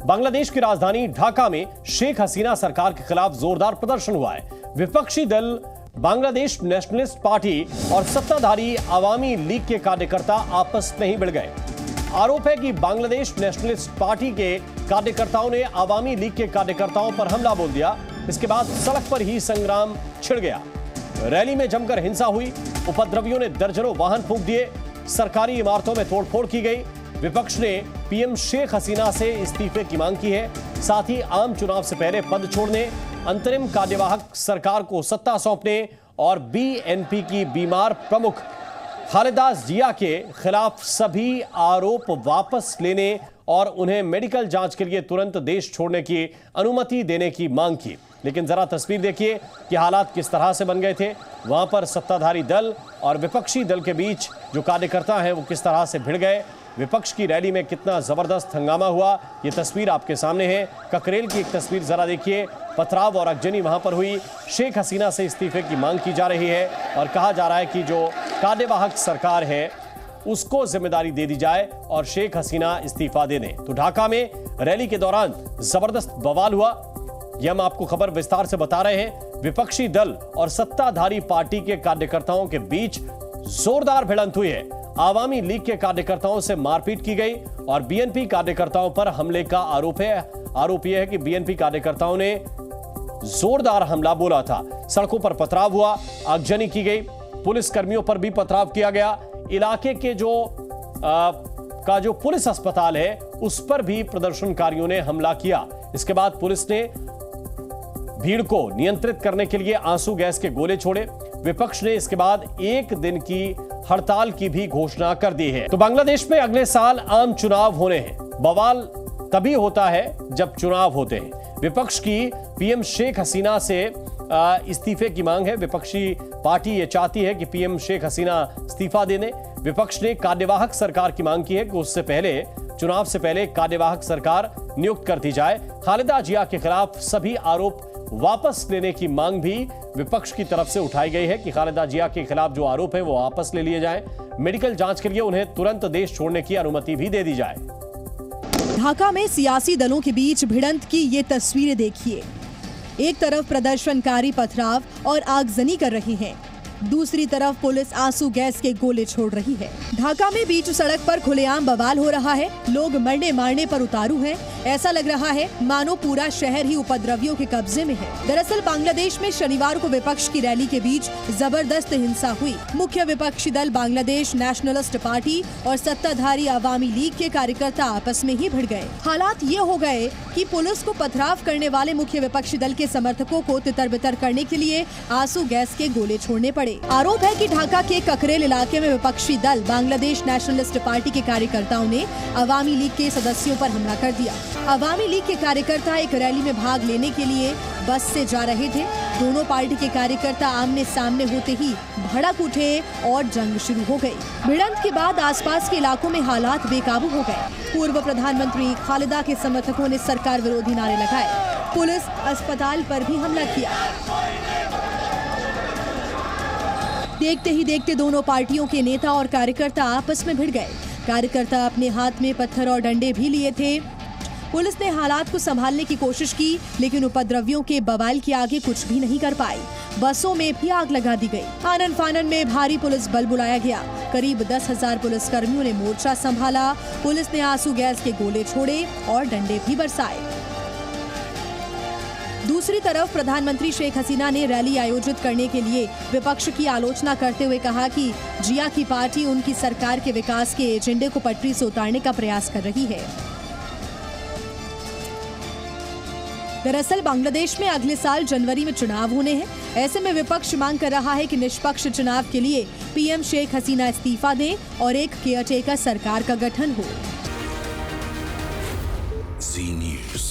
बांग्लादेश की राजधानी ढाका में शेख हसीना सरकार के खिलाफ जोरदार प्रदर्शन हुआ है। विपक्षी दल बांग्लादेश नेशनलिस्ट पार्टी और सत्ताधारी अवामी लीग के कार्यकर्ता आपस में ही भिड़ गए। आरोप है कि बांग्लादेश नेशनलिस्ट पार्टी के कार्यकर्ताओं ने अवामी लीग के कार्यकर्ताओं पर हमला बोल दिया। इसके बाद सड़क पर ही संग्राम छिड़ गया। रैली में जमकर हिंसा हुई। उपद्रवियों ने दर्जनों वाहन फूंक दिए। सरकारी इमारतों में तोड़फोड़ की गई। विपक्ष ने पीएम शेख हसीना से इस्तीफे की मांग की है। साथ ही आम चुनाव से पहले पद छोड़ने, अंतरिम कार्यवाहक सरकार को सत्ता सौंपने और बीएनपी की बीमार प्रमुख खालिदा जिया के खिलाफ सभी आरोप वापस लेने और उन्हें मेडिकल जांच के लिए तुरंत देश छोड़ने की अनुमति देने की मांग की। लेकिन जरा तस्वीर देखिए कि हालात किस तरह से बन गए थे। वहां पर सत्ताधारी दल और विपक्षी दल के बीच जो कार्यकर्ता हैं वो किस तरह से भिड़ गए। विपक्ष की रैली में कितना जबरदस्त हंगामा हुआ, ये तस्वीर आपके सामने है। ककरेल की एक तस्वीर जरा देखिए। पथराव और अगजनी वहां पर हुई। शेख हसीना से इस्तीफे की मांग की जा रही है और कहा जा रहा है कि जो कार्यवाहक सरकार है उसको जिम्मेदारी दे दी जाए और शेख हसीना इस्तीफा दे दें। तो ढाका में रैली के दौरान जबरदस्त बवाल हुआ। यह हम आपको खबर विस्तार से बता रहे हैं। विपक्षी दल और सत्ताधारी पार्टी के कार्यकर्ताओं के बीच जोरदार भिड़ंत हुई है। आवामी लीग के कार्यकर्ताओं से मारपीट की गई और बीएनपी कार्यकर्ताओं पर हमले का आरोप है। आरोप यह है कि बीएनपी कार्यकर्ताओं ने जोरदार हमला बोला था। सड़कों पर पथराव हुआ, आगजनी की गई, पुलिस कर्मियों पर भी पथराव किया गया। इलाके के जो पुलिस अस्पताल है उस पर भी प्रदर्शनकारियों ने हमला किया। इसके बाद पुलिस ने भीड़ को नियंत्रित करने के लिए आंसू गैस के गोले छोड़े। विपक्ष ने इसके बाद एक दिन की हड़ताल की भी घोषणा कर दी है। तो बांग्लादेश में अगले साल आम चुनाव होने हैं। बवाल तभी होता है जब चुनाव होते हैं। विपक्ष की पीएम शेख हसीना से इस्तीफे की मांग है। विपक्षी पार्टी ये चाहती है कि पीएम शेख हसीना इस्तीफा दे दें। विपक्ष ने कार्यवाहक सरकार की मांग की है कि उससे पहले चुनाव से पहले कार्यवाहक सरकार नियुक्त कर दी जाए। खालिदा जिया के खिलाफ सभी आरोप वापस लेने की मांग भी विपक्ष की तरफ से उठाई गई है कि खालिदा जिया के खिलाफ जो आरोप है वो वापस ले लिए जाएं। मेडिकल जांच के लिए उन्हें तुरंत देश छोड़ने की अनुमति भी दे दी जाए। ढाका में सियासी दलों के बीच भिड़ंत की ये तस्वीरें देखिए। एक तरफ प्रदर्शनकारी पथराव और आगजनी कर रहे हैं, दूसरी तरफ पुलिस आंसू गैस के गोले छोड़ रही है। ढाका में बीच सड़क पर खुलेआम बवाल हो रहा है। लोग मरने मारने पर उतारू हैं। ऐसा लग रहा है मानो पूरा शहर ही उपद्रवियों के कब्जे में है। दरअसल बांग्लादेश में शनिवार को विपक्ष की रैली के बीच जबरदस्त हिंसा हुई। मुख्य विपक्षी दल बांग्लादेश नेशनलिस्ट पार्टी और सत्ताधारी अवामी लीग के कार्यकर्ता आपस में ही भिड़ गए। हालात ये हो गए कि पुलिस को पथराव करने वाले मुख्य विपक्षी दल के समर्थकों को तितर बितर करने के लिए आंसू गैस के गोले छोड़ने पड़े। आरोप है कि ढाका के ककरेल इलाके में विपक्षी दल बांग्लादेश नेशनलिस्ट पार्टी के कार्यकर्ताओं ने अवामी लीग के सदस्यों पर हमला कर दिया। अवामी लीग के कार्यकर्ता एक रैली में भाग लेने के लिए बस से जा रहे थे। दोनों पार्टी के कार्यकर्ता आमने सामने होते ही भड़क उठे और जंग शुरू हो गई। भिड़ंत के बाद आसपास के इलाकों में हालात बेकाबू हो गए। पूर्व प्रधानमंत्री खालिदा के समर्थकों ने सरकार विरोधी नारे लगाए। पुलिस अस्पताल पर भी हमला किया। देखते ही देखते दोनों पार्टियों के नेता और कार्यकर्ता आपस में भिड़ गए। कार्यकर्ता अपने हाथ में पत्थर और डंडे भी लिए थे। पुलिस ने हालात को संभालने की कोशिश की, लेकिन उपद्रवियों के बवाल के आगे कुछ भी नहीं कर पाई। बसों में भी आग लगा दी गई। आनन फानन में भारी पुलिस बल बुलाया गया। करीब 10,000 पुलिस कर्मियों ने मोर्चा संभाला। पुलिस ने आंसू गैस के गोले छोड़े और डंडे भी बरसाए। दूसरी तरफ प्रधानमंत्री शेख हसीना ने रैली आयोजित करने के लिए विपक्ष की आलोचना करते हुए कहा कि जिया की पार्टी उनकी सरकार के विकास के एजेंडे को पटरी से उतारने का प्रयास कर रही है। दरअसल बांग्लादेश में अगले साल जनवरी में चुनाव होने हैं। ऐसे में विपक्ष मांग कर रहा है कि निष्पक्ष चुनाव के लिए पीएम शेख हसीना इस्तीफा दें और एक केयरटेकर सरकार का गठन हो। जी न्यूज़।